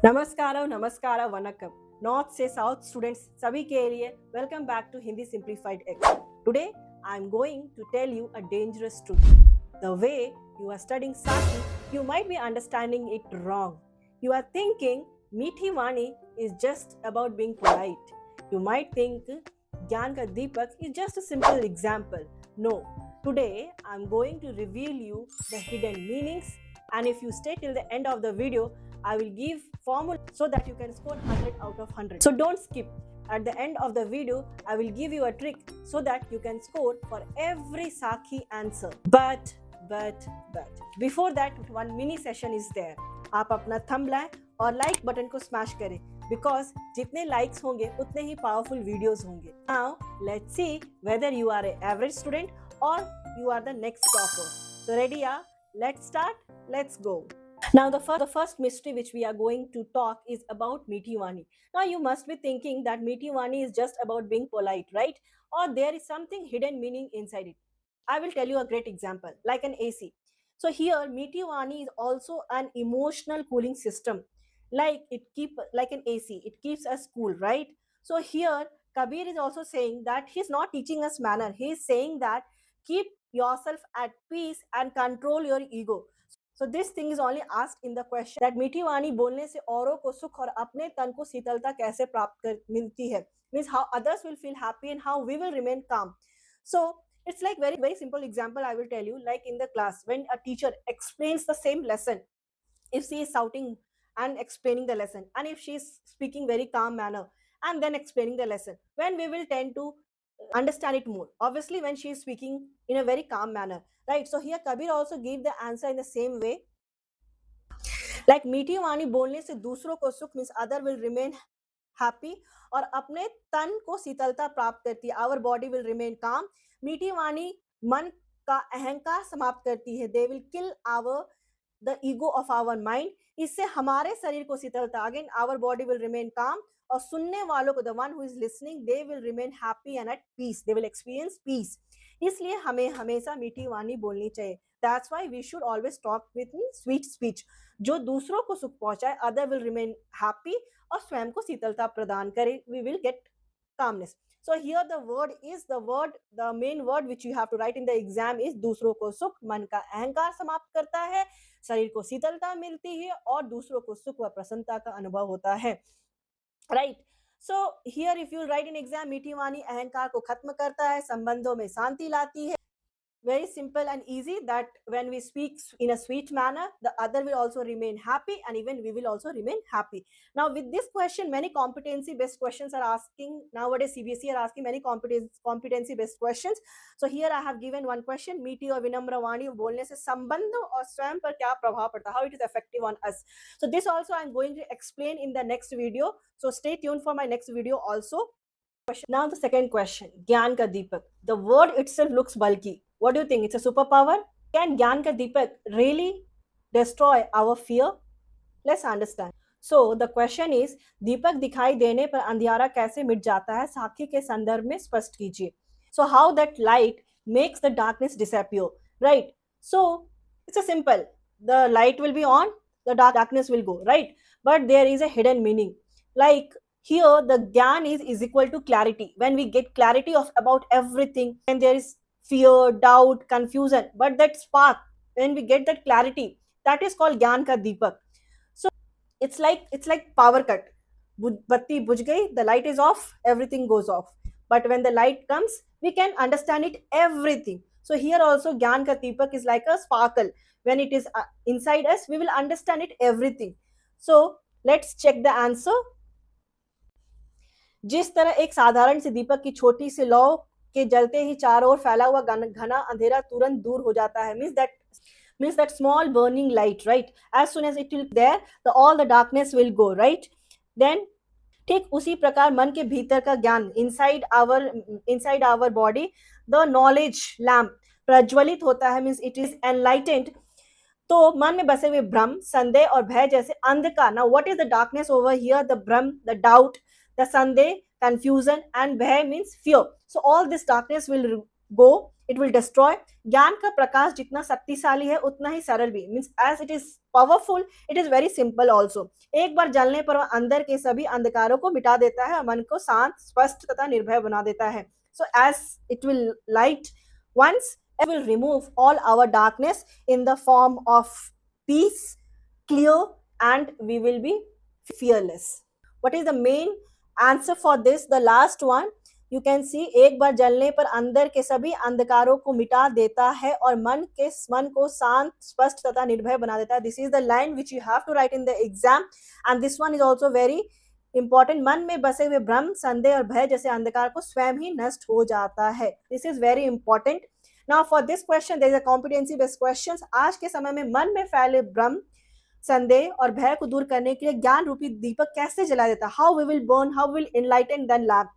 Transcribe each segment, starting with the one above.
नमस्कार नमस्कार वनकम नॉर्थ से साउथ स्टूडेंट्स सभी के लिए welcome back to Hindi simplified X today I am going to tell you a dangerous truth the way you are studying Saki, you might be understanding it wrong. You are thinking Meethi Vani is just about being polite. You might think Gyan Ka Deepak is just a simple example. No, today I am going to reveal you the hidden meanings, and if you stay till the end of the video, I will give formula so that you can score 100 out of 100. So don't skip. At the end of the video, I will give you a trick so that you can score for every Saki answer. But before that, one mini session is there. आप अपना thumb लाएं और like button को smash करें because जितने likes होंगे उतने ही powerful videos होंगे. Now let's see whether you are an average student or you are the next topper. So ready? Yeah, let's start. Let's go. Now the first mystery which we are going to talk is about Meethi Vani. Now you must be thinking that Meethi Vani is just about being polite, right? Or there is something hidden meaning inside it. I will tell you a great example, like an AC. So here, Meethi Vani is also an emotional cooling system, like an AC. It keeps us cool, right? So here, Kabir is also saying that he's not teaching us manner. He is saying that keep yourself at peace and control your ego. So this thing is only asked in the question that मीठी वाणी बोलने से औरों को सुख और अपने तन को शीतलता कैसे प्राप्त मिलती है. Means how others will feel happy and how we will remain calm. So it's like very simple example I will tell you, like in the class when a teacher explains the same lesson, if she is shouting and explaining the lesson, and if she is speaking very calm manner and then explaining the lesson, when we will tend to understand it more, obviously when she is speaking in a very calm manner, right? So here Kabir also gave the answer in the same way, like मीठी वाणी बोलने से दूसरों को सुख means other will remain happy और अपने तन को शीतलता प्राप्त करती है, our body will remain calm. मीठी वाणी मन का अहंकार समाप्त करती है, they will kill the ego of our mind. इससे हमारे शरीर को शीतलता, again our body will remain calm, और सुनने वालों को, the one who is listening, they will remain happy and at peace, they will experience peace. इसलिए हमें हमेशा मीठी वाणी बोलनी चाहिए. That's why we should always talk with sweet speech. जो दूसरों को सुख पहुंचाए, other will remain happy, और स्वयं को शीतलता प्रदान करे, we will get calmness. So here the main word which you have to write in the exam is दूसरों को सुख, मन का अहंकार समाप्त करता है, शरीर को शीतलता मिलती है और दूसरों को सुख व प्रसन्नता का अनुभव होता है, right? So here if you write in exam, मीठी वाणी अहंकार को खत्म करता है, संबंधों में शांति लाती है. Very simple and easy that when we speak in a sweet manner, the other will also remain happy and even we will also remain happy. Now with this question, many competency based questions are asking nowadays. CBSE are asking many competency based questions. So here I have given one question, मीठी और विनम्र वाणी बोलने से संबंध और स्वयं पर क्या प्रभाव पड़ता, how it is effective on us. So this also I am going to explain in the next video, so stay tuned for my next video also. Now the second question, Gyan Ka Deepak. The word itself looks bulky. What do you think? It's a superpower? Can Gyan Ka Deepak really destroy our fear? Let's understand. So the question is, दीपक दिखाई देने पर अंधियारा कैसे मिट जाता है, साखी के संदर्भ में स्पष्ट कीजिए. So how that light makes the darkness disappear, right? So it's a simple. The light will be on, the darkness will go, right? But there is a hidden meaning. Like here the gyan is equal to clarity. When we get clarity of about everything, and there is fear, doubt, confusion, but that spark, when we get that clarity, that is called gyan ka deepak. So it's like power cut. Batti bujh gayi, the light is off, everything goes off. But when the light comes, we can understand it everything. So here also gyan ka deepak is like a sparkle. When it is inside us, we will understand it everything. So let's check the answer. जिस तरह एक साधारण सी दीपक की छोटी सी लौ के जलते ही चारों ओर फैला हुआ घना अंधेरा तुरंत दूर हो जाता है, means that small burning light, right? As soon as it will there, all the darkness will go, right? Then ठीक उसी प्रकार मन के भीतर का ज्ञान, inside our body, the knowledge lamp प्रज्वलित होता है, means it is enlightened. तो मन में बसे हुए भ्रम, संदेह और भय जैसे अंधकार. Now what is the darkness over here? The भ्रम, the doubt, the sandeh, confusion, and bhay means fear. So all this darkness will go, it will destroy. ज्ञान का प्रकाश जितना शक्तिशाली है उतना ही सरल भी, means as it is powerful it is very simple also. एक बार जलने पर वह अंदर के सभी अंधकारों को मिटा देता है और मन को शांत, स्पष्ट तथा निर्भय बना देता है. So as it will light once, it will remove all our darkness in the form of peace, clear, and we will be fearless. What is the main answer for this? The last one, you can see, एक बार जलने पर अंदर के सभी अंधकारों को मिटा देता है और मन को शांत, स्पष्ट तथा निर्भय बना देता है. This is the line which you have to write in the exam, and this one is also very important. मन में बसे हुए भ्रम, संदेह और भय जैसे अंधकार को स्वयं ही नष्ट हो जाता है. This is very important. Now for this question there is a competency based questions. आज के समय में मन में फैले भ्रम, संदेह और भय को दूर करने के लिए ज्ञान रूपी दीपक कैसे जला देता है? How we will burn, how will enlighten then lamp.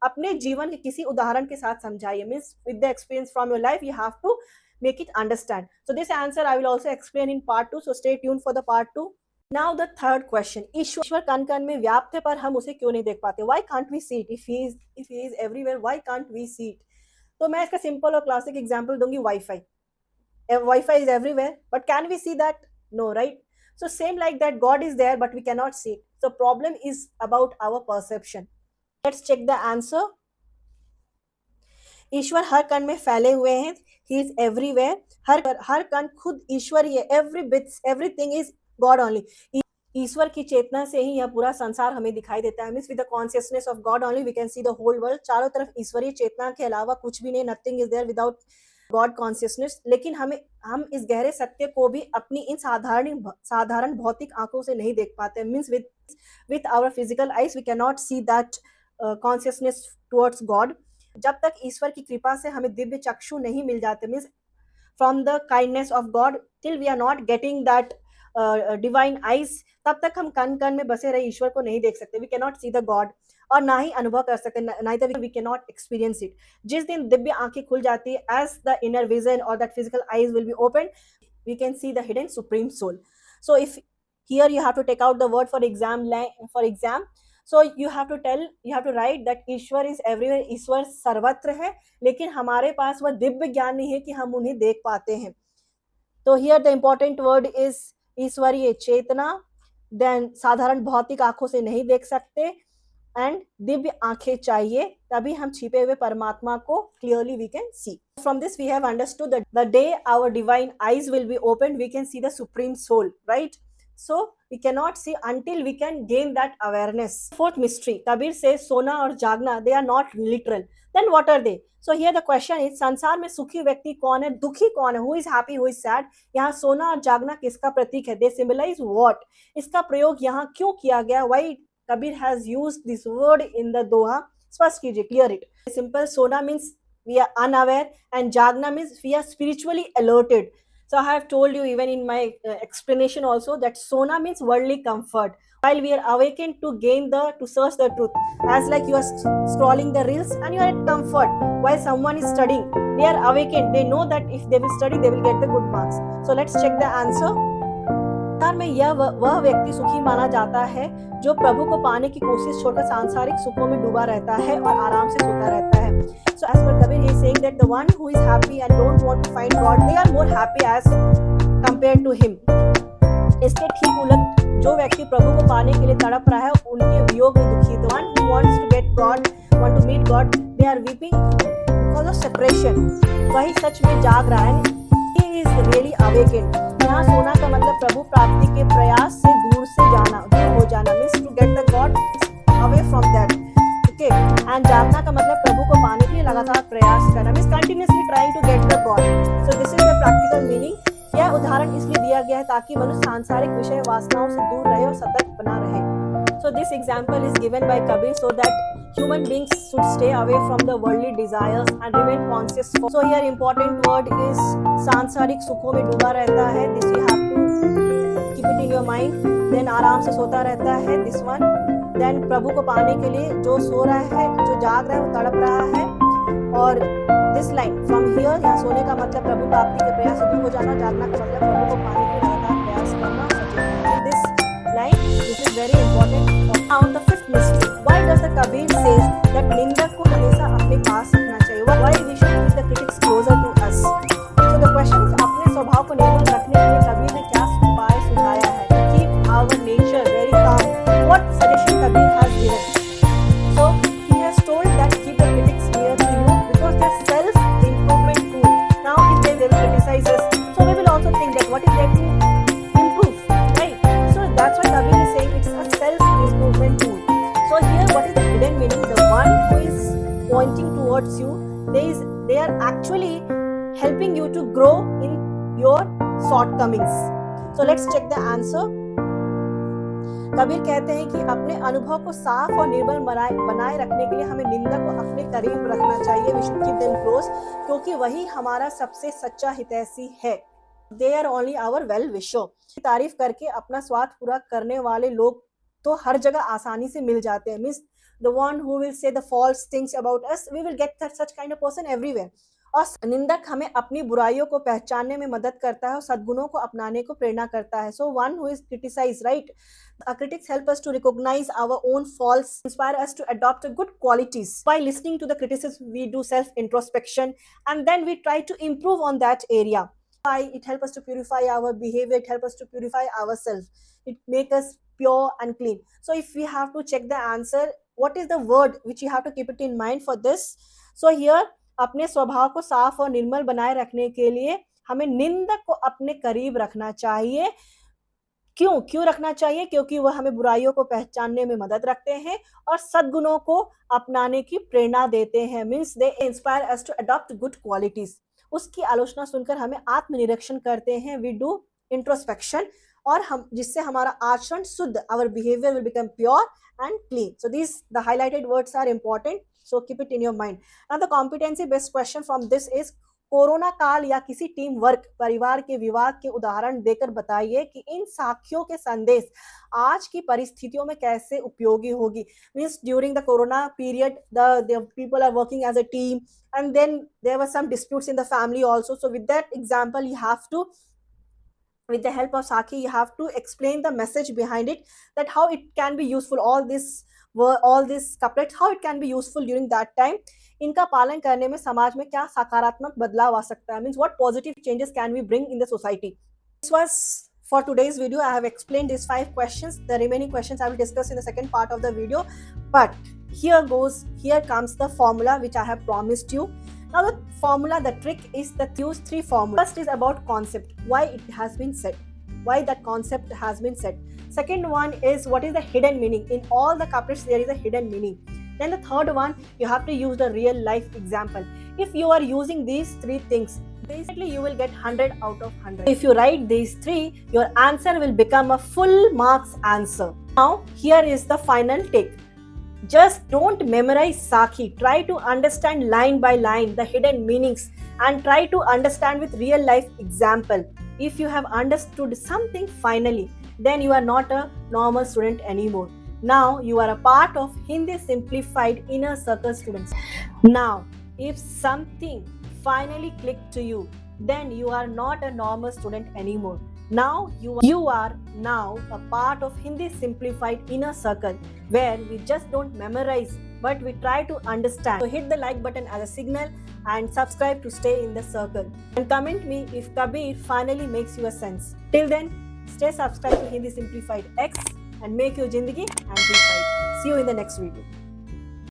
अपने जीवन के किसी उदाहरण के साथ समझाइए. Means with the experience from your life you have to make it understand. So this answer I will also explain in part 2. So stay tuned for the part 2. Now the third question. ईश्वर कण कण में व्याप्त है पर हम उसे क्यों नहीं देख पाते? Why can't we see it? If he is everywhere, why can't we see it? तो मैं इसका सिंपल और क्लासिक एग्जांपल दूंगी. Wifi. Wi-Fi is everywhere, but can we see that? No, right? So same like that, God is there, but we cannot see it. So problem is about our perception. Let's check the answer. ईश्वर हर कण में फैले हुए हैं. He is everywhere. हर कण खुद ईश्वर ही है. Everything is God only. ईश्वर की चेतना से ही यह पूरा संसार हमें दिखाई देता है. Means with the consciousness of God only we can see the whole world. चारों तरफ ईश्वरीय चेतना के अलावा कुछ भी नहीं. Nothing is there without God consciousness. लेकिन हम इस गहरे सत्य को भी अपनी इन साधारण भौतिक आंखों से नहीं देख पाते. Means with our physical eyes we can not see that consciousness towards God. जब तक ईश्वर की कृपा से हमें दिव्य चक्षु नहीं मिल जाते, means from the kindness of God, till we are not getting that divine eyes, तब तक हम कण कण में बसे रहे ईश्वर को नहीं देख सकते. We can not see the God और ना ही अनुभव कर सकते, neither we can not experience it. जिस दिन दिव्य आंखें खुल जाती है, एज द इनर विजन और that physical eyes will be open, we can see the hidden supreme soul. So if here you have to take out the word for exam. So you have to write that ईश्वर is everywhere. ईश्वर सर्वत्र है, लेकिन हमारे पास वह दिव्य ज्ञान नहीं है कि हम उन्हें देख पाते हैं. तो here the important word is ईश्वरीय चेतना. देन साधारण भौतिक आंखों से नहीं देख सकते, एंड दिव्य आंखें चाहिए, तभी हम छिपे हुए परमात्मा को clearly we can see. From this we have understood that the day our divine eyes will be opened, we can see the supreme soul, right? So we cannot see until we can gain that awareness. Fourth mystery, Kabir says सोना और जागना, they are not literal. Then what are they? So here the question is, संसार में सुखी व्यक्ति कौन है, दुखी कौन है? Who is happy, who is sad? यहाँ सोना और जागना किसका प्रतीक है? They symbolize what? इसका प्रयोग यहाँ क्यों किया गया? Why Kabir has used this word in the Doha? स्पष्ट कीजिए, clear it. Simple. सोना means we are unaware, and जागना means we are spiritually alerted. So I have told you even in my explanation also that sona means worldly comfort, while we are awakened to search the truth. As like you are scrolling the reels and you are at comfort, while someone is studying, they are awakened. They know that if they will study, they will get the good marks. So let's check the answer. में यह वह व्यक्ति सुखी माना जाता है जो प्रभु को पाने की कोशिश छोड़कर सांसारिक सुखों में डूबा रहता है और आराम से सोता रहता है. So as per Kabir, he is saying that the one who is happy and don't want to find God, they are more happy as compared to him. इसके ठीक उलट जो व्यक्ति प्रभु को पाने के लिए तड़प रहा है, उनके वियोग में दुखी. The one who wants to get God, want to meet God, they are weeping because of separation. वही सच में जाग रहा है. He is really awakened. यहाँ सोना का मतलब प्रभु प्राप्ति के प्रयास से दूर हो जाना, means to get the God away from that. Okay, and जागना का मतलब प्रभु को पाने के लिए लगातार प्रयास करना, means continuously trying to get the God. So this is the practical meaning. यह उदाहरण इसलिए दिया गया है ताकि मनुष्य सांसारिक विषय वासनाओं से दूर रहे और सतर्क बना रहे. So this example is given by Kabir so that human beings should stay away from the worldly desires and remain conscious. So here important word is सांसारिक सुखों में डूबा रहता है. This you have to keep it in your mind. Then आराम से सोता रहता है. This one. Then प्रभु को पाने के लिए जो सो रहा है, जो जाग रहा है, वो तड़प रहा है. और this line from here, यहाँ सोने का मतलब प्रभु प्राप्ति के प्रयास से दूर हो जाना, जागना का मतलब प्रभु को पाने के लिए लगातार प्रयास करना. This line, this is very important. Now the fifth mystery. Why does the Kabir says that निंदक को हमेशा अपने पास रखना चाहिए? Why we should keep the given. So he has told that keep the critics near to you because they're self-improvement tool. Now if they will criticize us, so we will also think that what is there to improve, right? So that's why Kabir is saying it's a self-improvement tool. So here what is the hidden meaning? The one who is pointing towards you, they are actually helping you to grow in your shortcomings. So let's check the answer. Kabir कहते हैं कि अपने अनुभव को साफ और निर्मल बनाए रखने के लिए हमें निंदक को अपने करीब रखना चाहिए, we should keep them close, क्योंकि वही हमारा सबसे सच्चा हितैषी है. They are only our well wisher. तारीफ करके अपना स्वार्थ पूरा करने वाले लोग तो हर जगह आसानी से मिल जाते हैं. Means the one who will say the false things about us, we will get that such kind of person everywhere. और निंदक हमें अपनी बुराइयों को पहचानने में मदद करता है और सद्गुणों को अपनाने को प्रेरणा करता है. So one who is criticized, right? Critics help us to recognize our own faults, inspire us to adopt good qualities. By listening to the criticism, we do self-introspection and then we try to improve on that area. It helps us to purify our behavior, it helps us to purify ourselves. It makes us pure and clean. So if we have to check the answer, what is the word which you have to keep it in mind for this? So here, अपने स्वभाव को साफ और निर्मल बनाए रखने के लिए हमें निंदक को अपने करीब रखना चाहिए. क्यों रखना चाहिए? क्योंकि वह हमें बुराइयों को पहचानने में मदद रखते हैं और सद्गुणों को अपनाने की प्रेरणा देते हैं. Means they inspire us to adopt good qualities. उसकी आलोचना सुनकर हमें आत्मनिरीक्षण करते हैं. वी डू इंट्रोस्पेक्शन और हम जिससे हमारा आचरण शुद्ध, our behavior will become pure and clean. So these the highlighted words are important. So keep it in your mind. Now the competency based question from this is corona काल या किसी team work परिवार के विवाद के उदाहरण देकर बताइए कि इन साखियों के संदेश आज की परिस्थितियों में कैसे उपयोगी होगी. Means during the corona period the people are working as a team and then there were some disputes in the family also. So with that example you have to, with the help of Sakhi, you have to explain the message behind it, that how it can be useful, all this couplets, how it can be useful during that time. इनका पालन करने में समाज में क्या सकारात्मक बदलाव आ सकता है. Means what positive changes can we bring in the society. This was for today's video. I have explained these 5 questions. The remaining questions I will discuss in the second part of the video. But here comes the formula which I have promised you. Now the formula, the trick is that use 3 formulas. First is about concept, why it has been said, why that concept has been said. Second one is what is the hidden meaning. In all the couplets there is a hidden meaning. Then the third one, you have to use the real life example. If you are using these 3 things, basically you will get 100 out of 100. If you write these 3, your answer will become a full marks answer. Now here is the final take. Just don't memorize Sakhi. Try to understand line by line the hidden meanings and try to understand with real life example. If you have understood something finally, then you are not a normal student anymore. Now you are a part of Hindi Simplified Inner Circle students. Now, if something finally clicked to you, then you are not a normal student anymore. Now you are now a part of Hindi Simplified Inner Circle, where we just don't memorize but we try to understand. So hit the like button as a signal and subscribe to stay in the circle. And comment me if Kabir finally makes you a sense. Till then, stay subscribed to Hindi Simplified X and make your Jindagi amplified. See you in the next video.